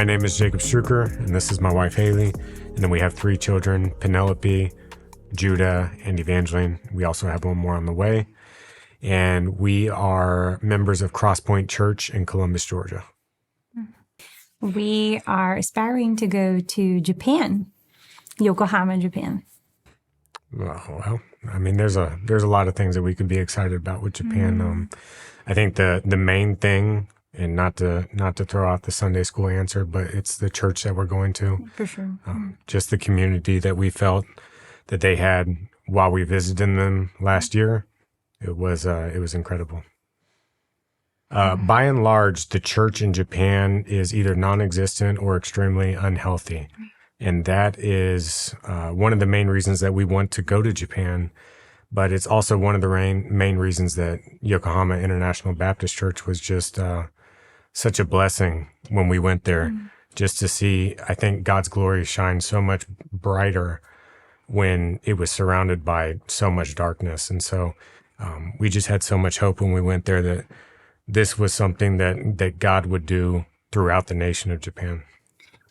name is Jacob Struecker, and this is my wife, Haley. And then we have 3 children, Penelope, Judah, and Evangeline. We also have one more on the way. And we are members of Crosspoint Church in Columbus, Georgia. We are aspiring to go to Japan, Yokohama, Japan. Well, I mean, there's a lot of things that we could be excited about with Japan. I think the main thing, and not to throw out the Sunday school answer, but it's the church that we're going to. For sure. Just the community that we felt that they had while we visited them last year. It was incredible. By and large, the church in Japan is either non-existent or extremely unhealthy. And that is one of the main reasons that we want to go to Japan. But it's also one of the main reasons that Yokohama International Baptist Church was just such a blessing when we went there. Just to see, I think God's glory shine so much brighter when it was surrounded by so much darkness. And so we just had so much hope when we went there that this was something that God would do throughout the nation of Japan.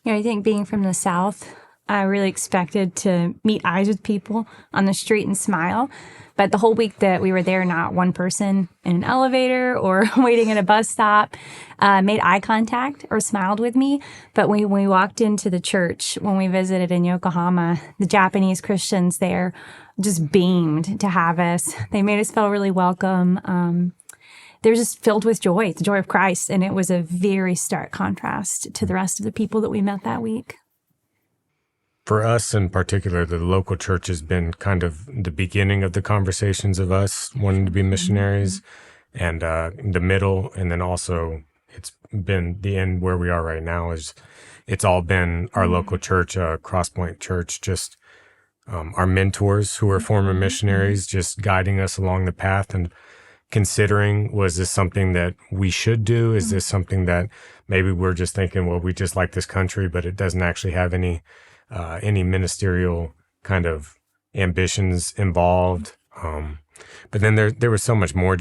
Yeah, I think being from the South, I really expected to meet eyes with people on the street and smile. But the whole week that we were there, not one person in an elevator or waiting at a bus stop made eye contact or smiled with me. But when we walked into the church, when we visited in Yokohama, the Japanese Christians there just beamed to have us. They made us feel really welcome. They're just filled with joy, the joy of Christ. And it was a very stark contrast to the rest of the people that we met that week. For us in particular, the local church has been kind of the beginning of the conversations of us wanting to be missionaries, and the middle, and then also it's been the end where we are right now. It's all been our local church, Crosspoint Church, just our mentors who are former missionaries, just guiding us along the path and considering, was this something that we should do? Is this something that maybe we're just thinking, well, we just like this country, but it doesn't actually have any ministerial kind of ambitions involved. But then there was so much more.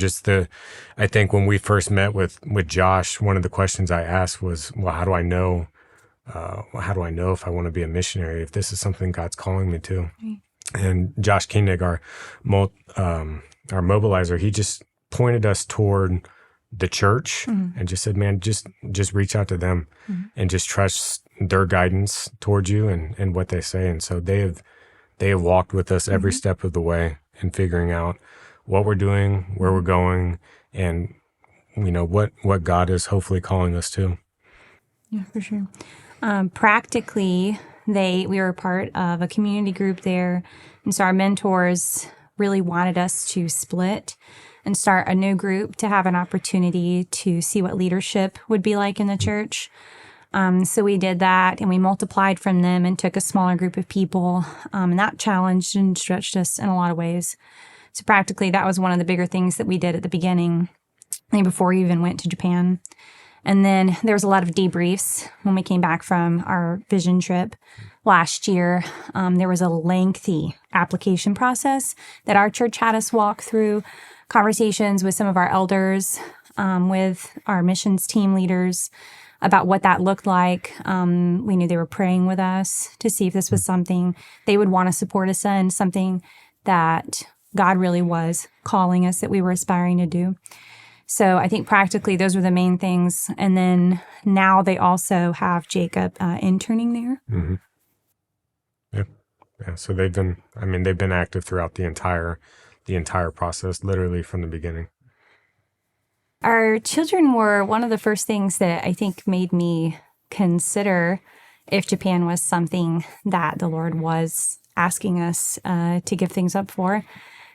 I think when we first met with Josh, one of the questions I asked was, well, how do I know if I want to be a missionary, if this is something God's calling me to? And Josh Koenig, our mobilizer, he just pointed us toward the church and just said, man, just reach out to them and just trust their guidance towards you and what they say. And so they have walked with us every step of the way in figuring out what we're doing, where we're going, and what God is hopefully calling us to. Yeah, for sure. Practically, we were a part of a community group there. And so our mentors really wanted us to split and start a new group to have an opportunity to see what leadership would be like in the church. So we did that, and we multiplied from them and took a smaller group of people, and that challenged and stretched us in a lot of ways. So practically, that was one of the bigger things that we did at the beginning, I think before we even went to Japan. And then there was a lot of debriefs when we came back from our vision trip last year. There was a lengthy application process that our church had us walk through, conversations with some of our elders, with our missions team leaders about what that looked like. We knew they were praying with us to see if this was something they would want to support us in, something that God really was calling us, that we were aspiring to do. So I think practically those were the main things. And then now they also have Jacob interning there. Mm-hmm. Yeah. So they've been active throughout the entire process, literally from the beginning. Our children were one of the first things that I think made me consider if Japan was something that the Lord was asking us to give things up for.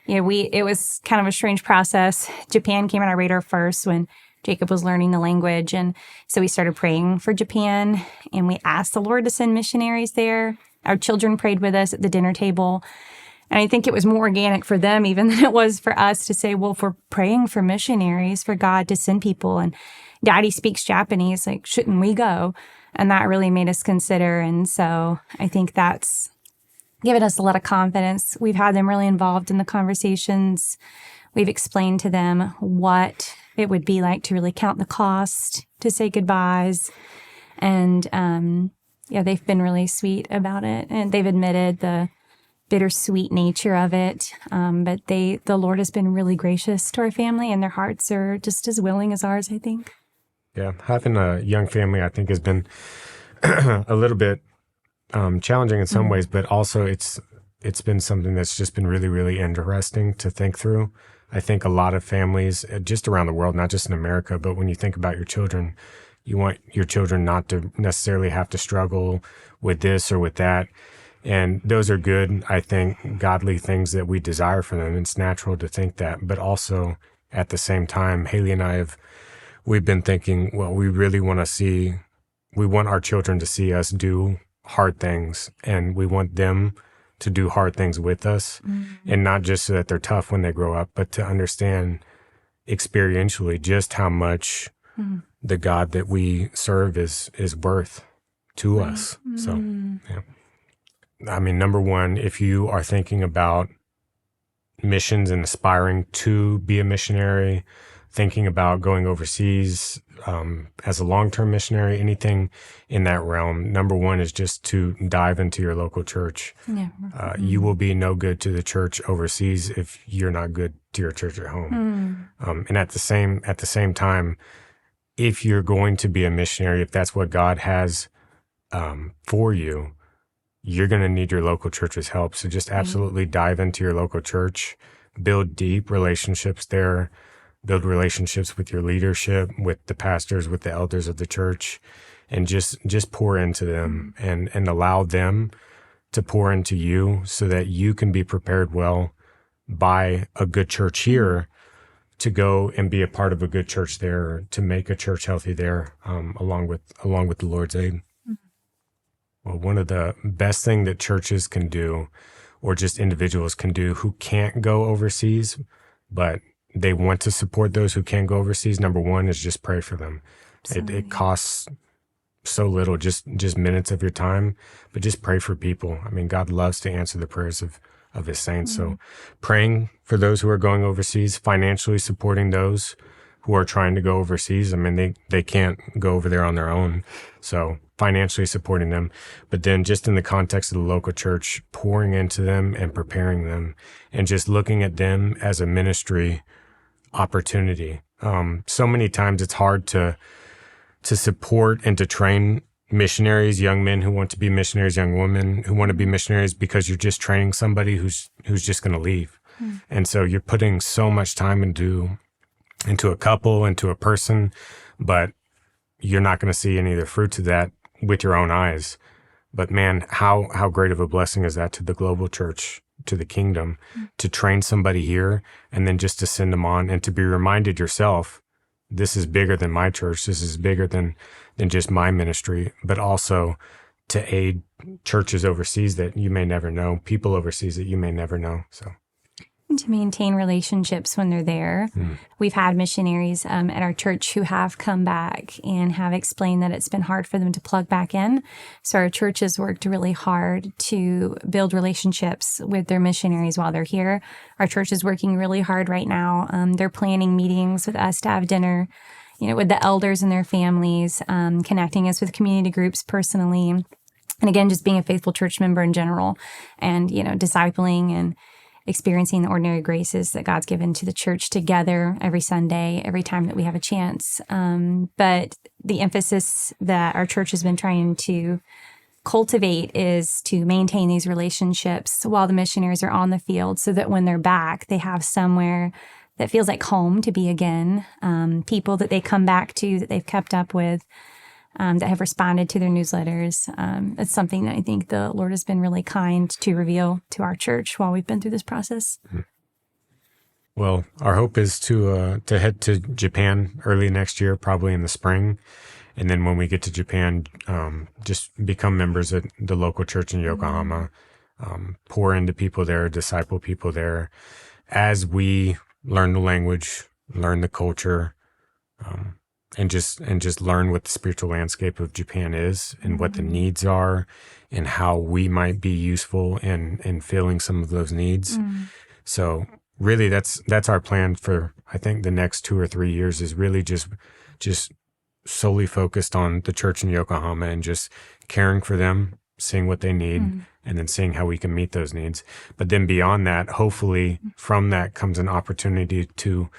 It was kind of a strange process. Japan came on our radar first when Jacob was learning the language. And so we started praying for Japan, and we asked the Lord to send missionaries there. Our children prayed with us at the dinner table. And I think it was more organic for them even than it was for us to say, well, if we're praying for missionaries, for God to send people, and Daddy speaks Japanese, like, shouldn't we go? And that really made us consider. And so I think that's given us a lot of confidence. We've had them really involved in the conversations. We've explained to them what it would be like to really count the cost, to say goodbyes. And they've been really sweet about it. And they've admitted the bittersweet nature of it. But the Lord has been really gracious to our family, and their hearts are just as willing as ours, I think. Yeah, having a young family, I think, has been a little bit challenging in some ways, but also it's been something that's just been really, really interesting to think through. I think a lot of families just around the world, not just in America, but when you think about your children, you want your children not to necessarily have to struggle with this or with that. And those are good, I think, godly things that we desire for them. It's natural to think that. But also at the same time, Haley and I we've been thinking, well, we want our children to see us do hard things, and we want them to do hard things with us, and not just so that they're tough when they grow up, but to understand experientially just how much the God that we serve is worth to us. So, yeah. I mean, number one, if you are thinking about missions and aspiring to be a missionary, thinking about going overseas as a long-term missionary, anything in that realm, number one is just to dive into your local church. Yeah. You will be no good to the church overseas if you're not good to your church at home. And at the same time, if you're going to be a missionary, if that's what God has for you, you're going to need your local church's help. So just absolutely dive into your local church, build deep relationships there, build relationships with your leadership, with the pastors, with the elders of the church, and just pour into them and allow them to pour into you so that you can be prepared well by a good church here to go and be a part of a good church there, to make a church healthy there, along with the Lord's aid. Well, one of the best thing that churches can do, or just individuals can do who can't go overseas, but they want to support those who can go overseas, number one is just pray for them. It costs so little, just minutes of your time, but just pray for people. I mean, God loves to answer the prayers of his saints. So praying for those who are going overseas, financially supporting those who are trying to go overseas. I mean, they can't go over there on their own. So financially supporting them, but then just in the context of the local church, pouring into them and preparing them and just looking at them as a ministry opportunity. So many times it's hard to support and to train missionaries, young men who want to be missionaries, young women who want to be missionaries, because you're just training somebody who's just going to leave. And so you're putting so much time into a couple, into a person, but you're not going to see any of the fruits of that with your own eyes. But man, how great of a blessing is that to the global church, to the kingdom, to train somebody here and then just to send them on and to be reminded yourself, this is bigger than my church. This is bigger than just my ministry, but also to aid churches overseas that you may never know, people overseas that you may never know. So. To maintain relationships when they're there. We've had missionaries at our church who have come back and have explained that it's been hard for them to plug back in. So our church has worked really hard to build relationships with their missionaries while they're here. Our church is working really hard right now. They're planning meetings with us to have dinner, with the elders and their families, connecting us with community groups personally. And again, just being a faithful church member in general and, discipling and experiencing the ordinary graces that God's given to the church together every Sunday, every time that we have a chance. But the emphasis that our church has been trying to cultivate is to maintain these relationships while the missionaries are on the field so that when they're back, they have somewhere that feels like home to be again, people that they come back to, that they've kept up with, that have responded to their newsletters. It's something that I think the Lord has been really kind to reveal to our church while we've been through this process. Well, our hope is to head to Japan early next year, probably in the spring. And then when we get to Japan, just become members at the local church in Yokohama, pour into people there, disciple people there as we learn the language, learn the culture, and just learn what the spiritual landscape of Japan is and what the needs are and how we might be useful in filling some of those needs. So really that's our plan for, I think, the next 2 or 3 years is really just solely focused on the church in Yokohama and just caring for them, seeing what they need, and then seeing how we can meet those needs. But then beyond that, hopefully from that comes an opportunity to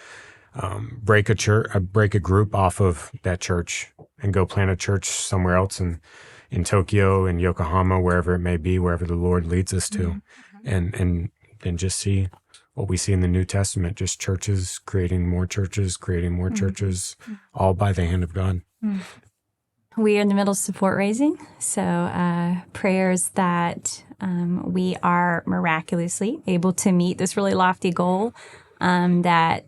break a group off of that church and go plant a church somewhere else in Tokyo, in Yokohama, wherever it may be, wherever the Lord leads us to, and then just see what we see in the New Testament, just churches creating more churches, all by the hand of God. We are in the middle of support raising, so prayers that we are miraculously able to meet this really lofty goal, that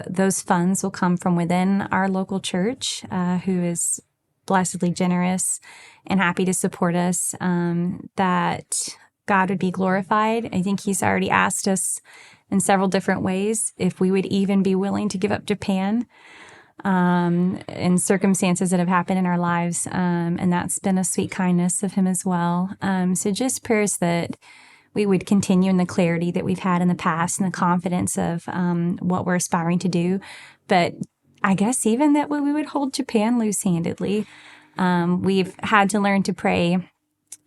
those funds will come from within our local church, who is blessedly generous and happy to support us, that God would be glorified. I think He's already asked us in several different ways if we would even be willing to give up Japan in circumstances that have happened in our lives. And that's been a sweet kindness of Him as well. So just prayers that we would continue in the clarity that we've had in the past and the confidence of what we're aspiring to do. But I guess even that we would hold Japan loose-handedly. We've had to learn to pray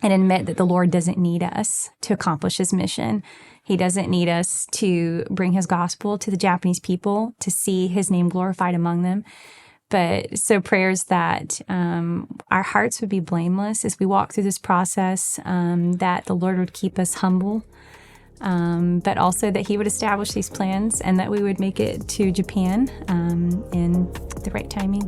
and admit that the Lord doesn't need us to accomplish His mission. He doesn't need us to bring His gospel to the Japanese people, to see His name glorified among them. But so prayers that our hearts would be blameless as we walk through this process, that the Lord would keep us humble, but also that He would establish these plans and that we would make it to Japan in the right timing.